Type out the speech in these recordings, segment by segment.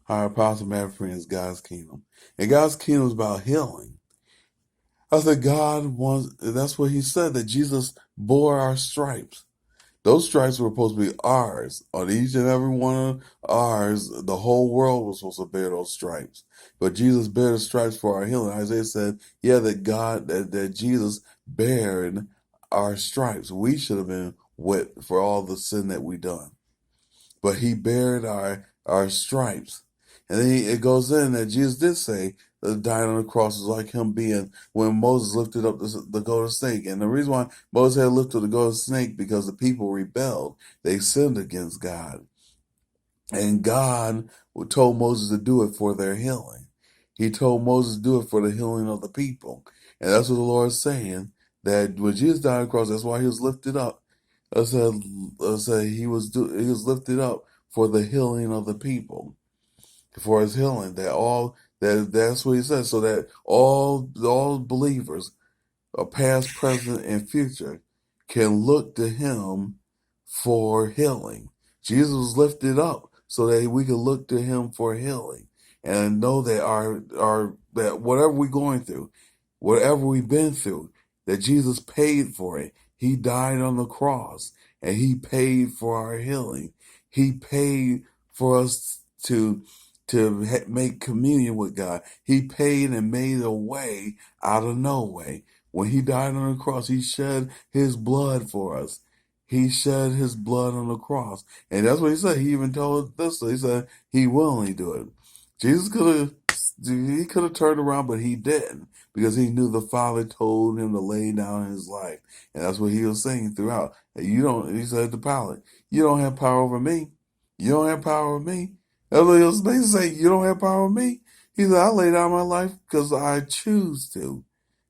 Our apostle Matthew is God's kingdom. And God's kingdom is about healing. I said God wants, that's what he said, that Jesus bore our stripes. Those stripes were supposed to be ours. On each and every one of ours, the whole world was supposed to bear those stripes. But Jesus bare the stripes for our healing. Isaiah said, yeah, that Jesus bared our stripes. We should have been whipped for all the sin that we done. But he bared our stripes. And then it goes in that Jesus did say that dying on the cross is like him being when Moses lifted up the golden snake. And the reason why Moses had lifted the golden snake because the people rebelled. They sinned against God. And God told Moses to do it for their healing. He told Moses to do it for the healing of the people. And that's what the Lord is saying, that when Jesus died on the cross, that's why he was lifted up. I said he was lifted up for the healing of the people, for his healing. That's what he said. So that all believers, past, present, and future, can look to him for healing. Jesus was lifted up so that we could look to him for healing and know that that whatever we're going through, whatever we've been through, that Jesus paid for it. He died on the cross and he paid for our healing. He paid for us to make communion with God. He paid and made a way out of no way. When he died on the cross, he shed his blood for us. He shed his blood on the cross. And that's what he said. He even told us, he said he willingly do it. Jesus could have turned around, but he didn't, because he knew the Father told him to lay down his life. And that's what he was saying throughout. He said to Pilate, you don't have power over me. You don't have power over me. That's what he was basically saying, you don't have power over me. He said, I lay down my life because I choose to.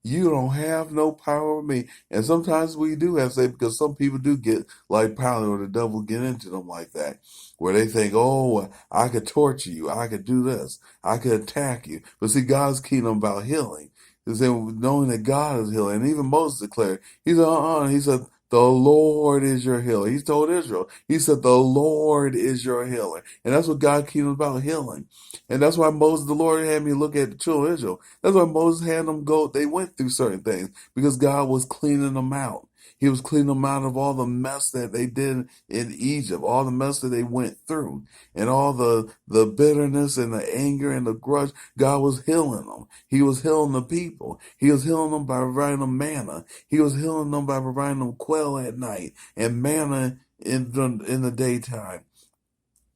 You don't have no power over me. And sometimes we do have to say, because some people do get like Pilate, or the devil get into them like that, where they think, oh, I could torture you. I could do this. I could attack you. But see, God's kingdom about healing. He said, knowing that God is healing. And even Moses declared, he said, he said, the Lord is your healer. He told Israel, he said, the Lord is your healer. And that's what God's kingdom about, healing. And that's why the Lord had me look at the children of Israel. That's why Moses had them go. They went through certain things because God was cleaning them out. He was cleaning them out of all the mess that they did in Egypt, all the mess that they went through, and all the bitterness and the anger and the grudge. God was healing them. He was healing the people. He was healing them by providing them manna. He was healing them by providing them quail at night and manna in the daytime.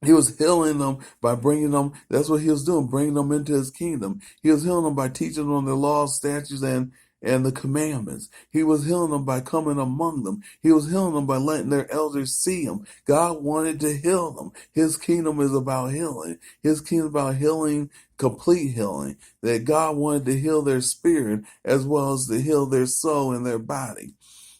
He was healing them by bringing them, that's what he was doing, bringing them into his kingdom. He was healing them by teaching them the laws, statutes, and the commandments. He was healing them by coming among them. He was healing them by letting their elders see them. God wanted to heal them. His kingdom is about healing. His kingdom is about healing, complete healing. That God wanted to heal their spirit as well as to heal their soul and their body.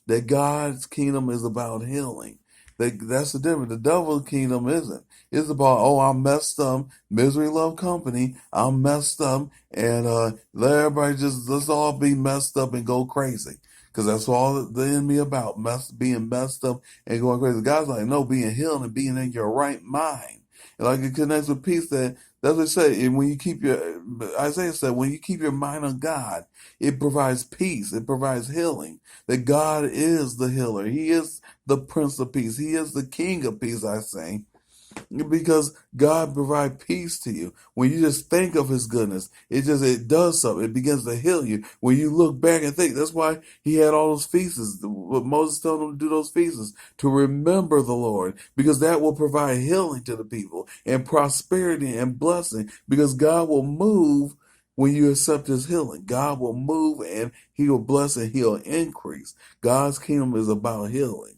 That God's kingdom is about healing. That's the difference. The devil's kingdom isn't. It's about, oh, I'm messed up. Misery love company. I'm messed up. And let everybody let's all be messed up and go crazy. Because that's all the enemy about, being messed up and going crazy. God's like, no, being healed and being in your right mind. And like it connects with peace, that's what it said. And when you keep Isaiah said, when you keep your mind on God, it provides peace. It provides healing. That God is the healer. He is the Prince of Peace. He is the King of Peace, I say. Because God provides peace to you. When you just think of his goodness, it does something. It begins to heal you. When you look back and think, that's why he had all those feasts. What Moses told him to do those feasts, to remember the Lord, because that will provide healing to the people and prosperity and blessing, because God will move when you accept his healing. God will move and he will bless and he'll increase. God's kingdom is about healing.